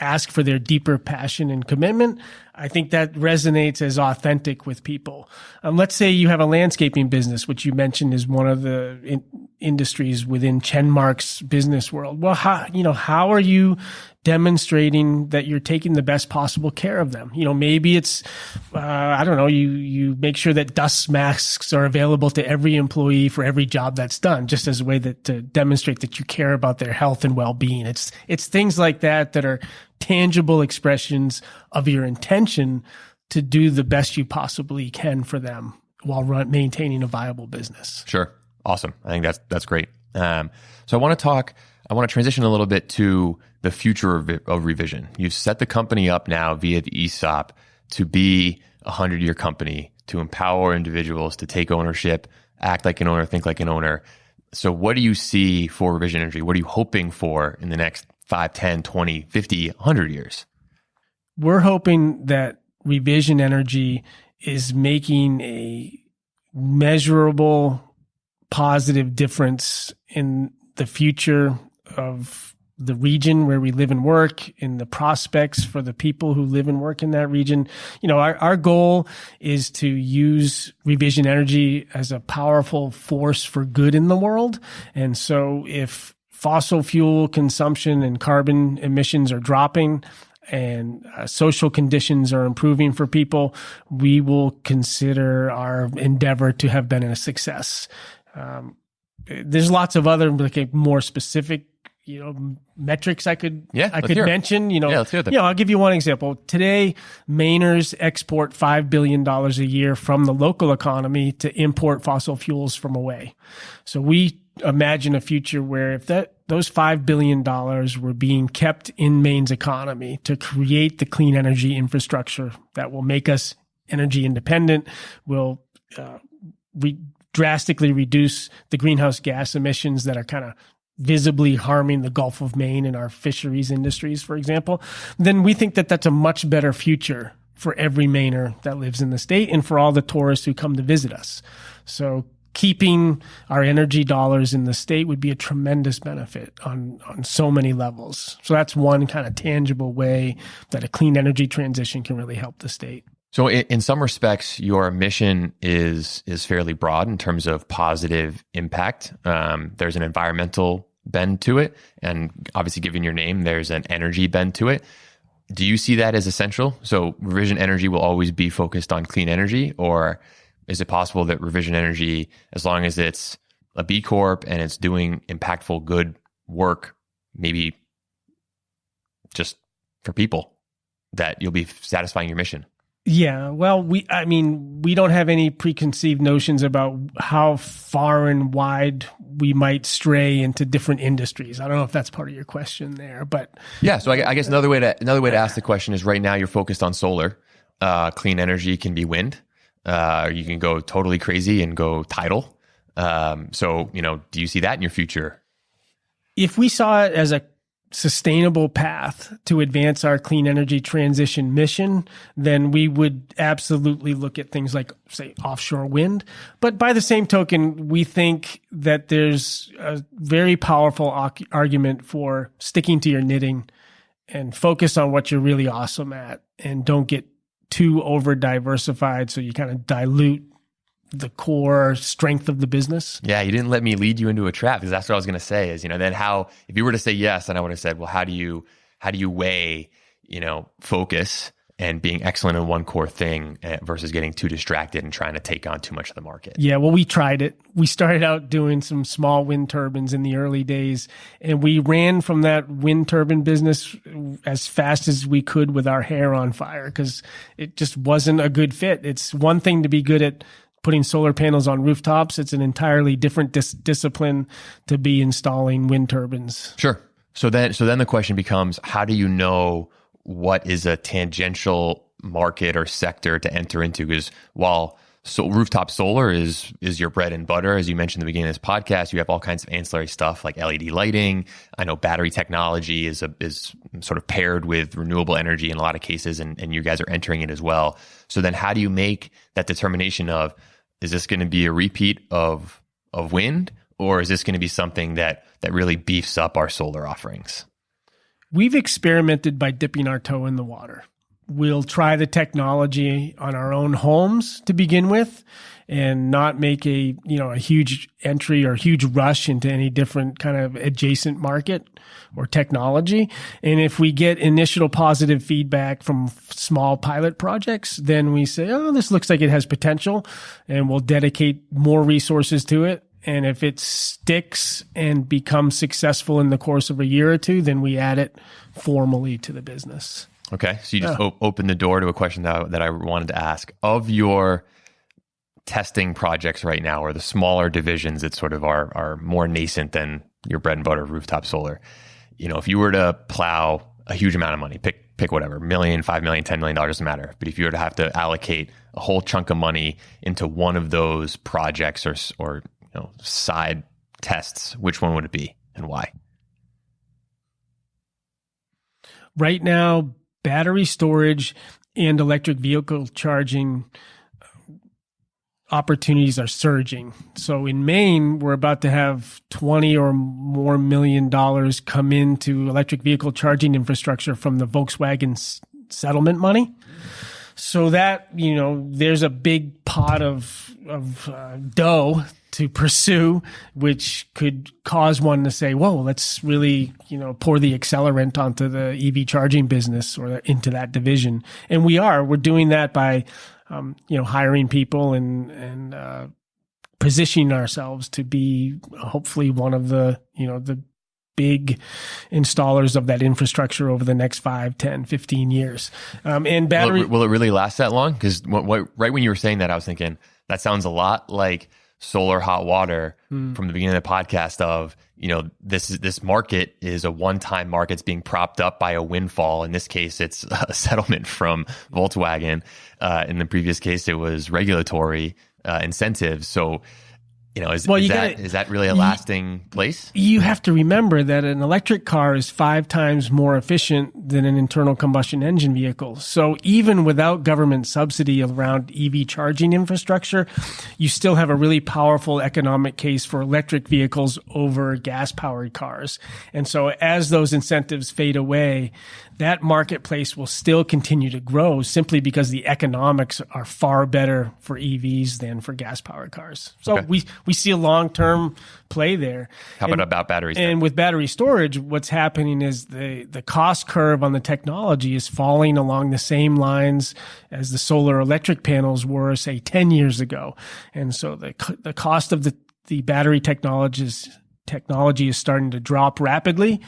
ask for their deeper passion and commitment, I think that resonates as authentic with people. Let's say you have a landscaping business, which you mentioned is one of the industries within Chenmark's business world. Well, how are you demonstrating that you're taking the best possible care of them? Maybe it's, you make sure that dust masks are available to every employee for every job that's done, just as a way to demonstrate that you care about their health and well-being. It's things like that are tangible expressions of your intention to do the best you possibly can for them while maintaining a viable business. Sure. Awesome. I think that's great. So I want to transition a little bit to the future of ReVision. You've set the company up now via the ESOP to be a 100-year company, to empower individuals to take ownership, act like an owner, think like an owner. So what do you see for ReVision Energy? What are you hoping for in the next 5, 10, 20, 50, 100 years? We're hoping that ReVision Energy is making a measurable, positive difference in the future of the region where we live and work, in the prospects for the people who live and work in that region. Our goal is to use ReVision Energy as a powerful force for good in the world. And so if fossil fuel consumption and carbon emissions are dropping and social conditions are improving for people, we will consider our endeavor to have been a success. There's lots of other more specific metrics I could mention. Let's hear them. I'll give you one example. Today, Mainers export $5 billion a year from the local economy to import fossil fuels from away. So we imagine a future where if those $5 billion were being kept in Maine's economy to create the clean energy infrastructure that will make us energy independent, will drastically reduce the greenhouse gas emissions that are kind of visibly harming the Gulf of Maine and our fisheries industries, for example, then we think that that's a much better future for every Mainer that lives in the state and for all the tourists who come to visit us. So keeping our energy dollars in the state would be a tremendous benefit on so many levels. So that's one kind of tangible way that a clean energy transition can really help the state. So in some respects, your mission is fairly broad in terms of positive impact. There's an environmental bend to it, and obviously given your name, there's an energy bend to it. Do you see that as essential? So ReVision Energy will always be focused on clean energy, or is it possible that ReVision Energy, as long as it's a B Corp and it's doing impactful, good work, maybe just for people, that you'll be satisfying your mission? Yeah, well, we don't have any preconceived notions about how far and wide we might stray into different industries. I don't know if that's part of your question there, but yeah. So I guess another way to ask the question is: right now you're focused on solar. Clean energy can be wind. You can go totally crazy and go tidal. So do you see that in your future? If we saw it as a sustainable path to advance our clean energy transition mission, then we would absolutely look at things like, say, offshore wind. But by the same token, we think that there's a very powerful argument for sticking to your knitting and focus on what you're really awesome at, and don't get too over diversified so you kind of dilute the core strength of the business. Yeah, you didn't let me lead you into a trap, because that's what I was going to say is, then how, if you were to say yes, then I would have said, well, how do you weigh, focus and being excellent in one core thing versus getting too distracted and trying to take on too much of the market? Yeah, well, we tried it. We started out doing some small wind turbines in the early days, and we ran from that wind turbine business as fast as we could with our hair on fire, because it just wasn't a good fit. It's one thing to be good at putting solar panels on rooftops. It's an entirely different discipline to be installing wind turbines. Sure. So then the question becomes, how do you know what is a tangential market or sector to enter into? Because while rooftop solar is your bread and butter, as you mentioned at the beginning of this podcast, you have all kinds of ancillary stuff like LED lighting. I know battery technology is sort of paired with renewable energy in a lot of cases, and you guys are entering it as well. So then how do you make that determination of, is this going to be a repeat of wind, or is this going to be something that really beefs up our solar offerings? We've experimented by dipping our toe in the water. We'll try the technology on our own homes to begin with, and not make a huge entry or huge rush into any different kind of adjacent market or technology. And if we get initial positive feedback from small pilot projects, then we say, oh, this looks like it has potential, and we'll dedicate more resources to it. And if it sticks and becomes successful in the course of a year or two, then we add it formally to the business. Okay. So you just opened the door to a question that I wanted to ask. Of your testing projects right now, or the smaller divisions that sort of are more nascent than your bread and butter rooftop solar, if you were to plow a huge amount of money, pick whatever, $1 million, $5 million, $10 million, doesn't matter. But if you were to have to allocate a whole chunk of money into one of those projects or side tests, which one would it be and why? Right now, battery storage and electric vehicle charging opportunities are surging. So in Maine, we're about to have $20 or more million come into electric vehicle charging infrastructure from the Volkswagen settlement money. So that, there's a big pot of dough to pursue, which could cause one to say, whoa, let's really, pour the accelerant onto the EV charging business or into that division. And we're doing that by, hiring people and positioning ourselves to be hopefully one of the big installers of that infrastructure over the next 5, 10, 15 years. And battery. Will it really last that long? Because right when you were saying that, I was thinking that sounds a lot like solar hot water from the beginning of the podcast of, this market is a one-time market. It's being propped up by a windfall. In this case, it's a settlement from Volkswagen. In the previous case, it was regulatory incentives. So, is that really a lasting place? You have to remember that an electric car is 5 times more efficient than an internal combustion engine vehicle. So even without government subsidy around EV charging infrastructure, you still have a really powerful economic case for electric vehicles over gas-powered cars. And so as those incentives fade away, that marketplace will still continue to grow simply because the economics are far better for EVs than for gas-powered cars. So we see a long-term play there. How about batteries? And with battery storage, what's happening is the cost curve on the technology is falling along the same lines as the solar electric panels were, say, 10 years ago. And so the cost of the battery technology is starting to drop rapidly.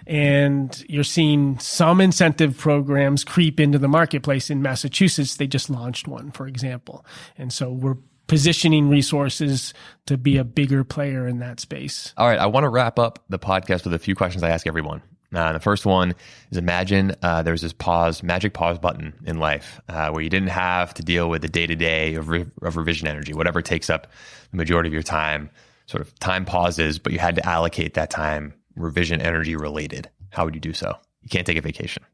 And you're seeing some incentive programs creep into the marketplace. In Massachusetts, they just launched one, for example. And so we're positioning resources to be a bigger player in that space. All right. I want to wrap up the podcast with a few questions I ask everyone. The first one is, imagine there's this magic pause button in life where you didn't have to deal with the day-to-day of ReVision energy, whatever takes up the majority of your time. Sort of time pauses, but you had to allocate that time ReVision energy related. how would you do so? You can't take a vacation.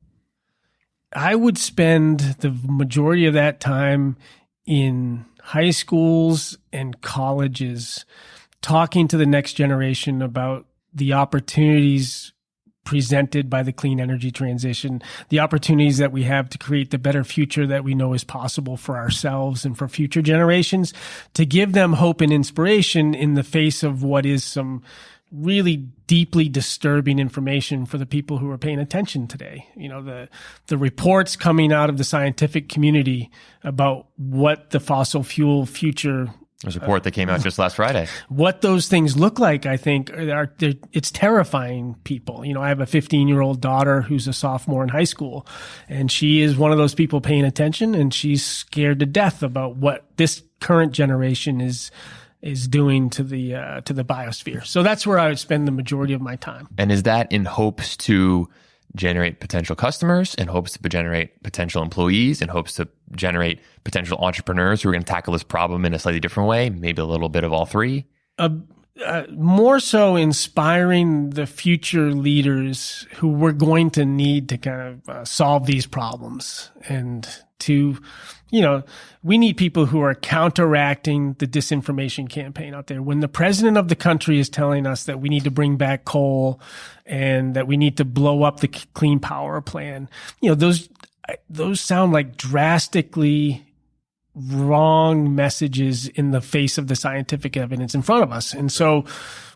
I would spend the majority of that time in high schools and colleges talking to the next generation about the opportunities presented by the clean energy transition, the opportunities that we have to create the better future that we know is possible for ourselves and for future generations, to give them hope and inspiration in the face of what is some really deeply disturbing information for the people who are paying attention today. You know, the reports coming out of the scientific community about what the fossil fuel future, there's a report that came out just last Friday. What those things look like, I think, it's terrifying people. You know, I have a 15-year-old daughter who's a sophomore in high school, and she is one of those people paying attention, and she's scared to death about what this current generation is doing to the biosphere. So that's where I would spend the majority of my time. And is that in hopes to generate potential customers, in hopes to generate potential employees, in hopes to generate potential entrepreneurs who are going to tackle this problem in a slightly different way, maybe a little bit of all three? More so inspiring the future leaders who we're going to need to kind of solve these problems, and to, you know, we need people who are counteracting the disinformation campaign out there. When the president of the country is telling us that we need to bring back coal and that we need to blow up the clean power plan, you know, those sound like drastically wrong messages in the face of the scientific evidence in front of us. And so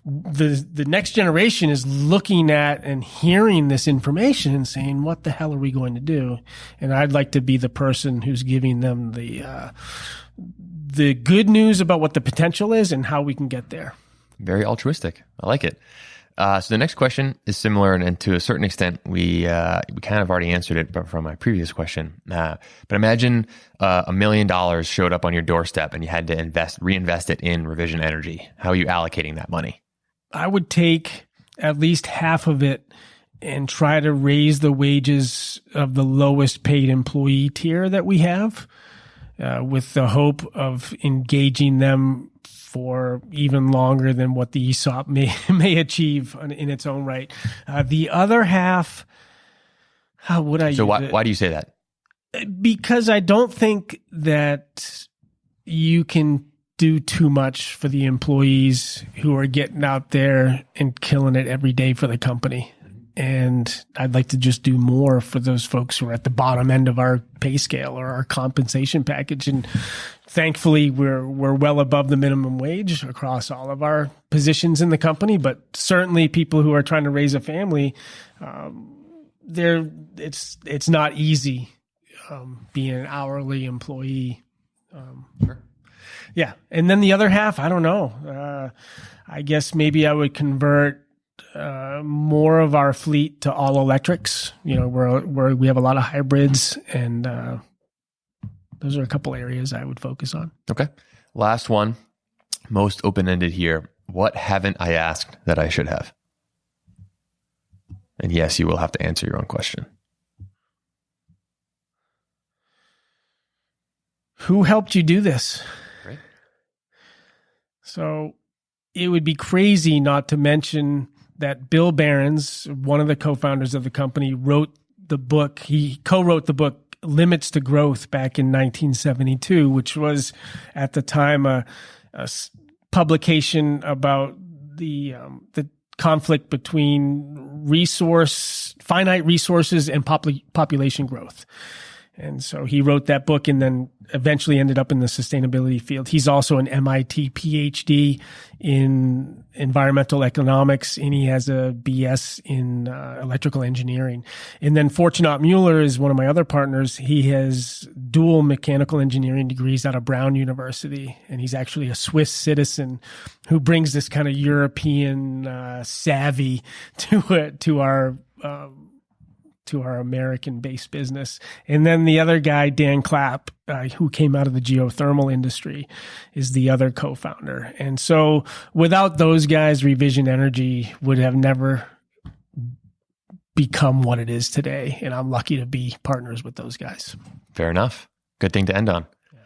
the next generation is looking at and hearing this information and saying, what the hell are we going to do? And I'd like to be the person who's giving them the good news about what the potential is and how we can get there. Very altruistic. I like it. So the next question is similar, and to a certain extent, we kind of already answered it from my previous question. But imagine $1 million showed up on your doorstep and you had to reinvest it in ReVision Energy. How are you allocating that money? I would take at least half of it and try to raise the wages of the lowest paid employee tier that we have, with the hope of engaging them for even longer than what the ESOP may achieve in its own right. The other half, how would I? So why do you say that? Because I don't think that you can do too much for the employees who are getting out there and killing it every day for the company. And I'd like to just do more for those folks who are at the bottom end of our pay scale or our compensation package. And thankfully, we're well above the minimum wage across all of our positions in the company. But certainly, people who are trying to raise a family, it's not easy being an hourly employee. Sure. Yeah, and then the other half, I don't know. I guess maybe I would convert more of our fleet to all electrics. You know, where we have a lot of hybrids, and those are a couple areas I would focus on. Okay. Last one, most open-ended here. What haven't I asked that I should have? And yes, you will have to answer your own question. Who helped you do this? Great. So it would be crazy not to mention that Bill Behrens, one of the co-founders of the company, wrote the book. He co-wrote the book Limits to Growth back in 1972, which was at the time a publication about the conflict between finite resources and population growth. And so he wrote that book and then eventually ended up in the sustainability field. He's also an MIT PhD in environmental economics, and he has a BS in electrical engineering. And then Fortunato Mueller is one of my other partners. He has dual mechanical engineering degrees out of Brown University, and he's actually a Swiss citizen who brings this kind of European savvy to our American-based business. And then the other guy, Dan Clapp, who came out of the geothermal industry, is the other co-founder. And so without those guys, ReVision Energy would have never become what it is today. And I'm lucky to be partners with those guys. Fair enough. Good thing to end on. Yeah.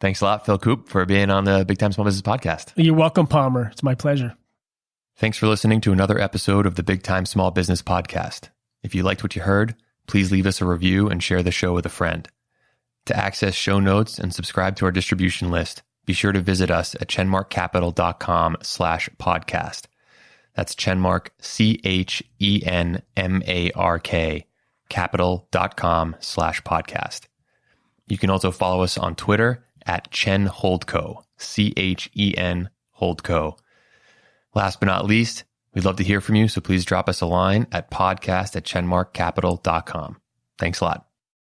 Thanks a lot, Phil Coupe, for being on the Big Time Small Business Podcast. You're welcome, Palmer. It's my pleasure. Thanks for listening to another episode of the Big Time Small Business Podcast. If you liked what you heard, please leave us a review and share the show with a friend. To access show notes and subscribe to our distribution list, be sure to visit us at chenmarkcapital.com/podcast. That's Chenmark, CHENMARK, capital.com/podcast. You can also follow us on Twitter at Chen Holdco, CHEN Holdco. Last but not least, we'd love to hear from you, so please drop us a line at podcast@chenmarkcapital.com. Thanks a lot.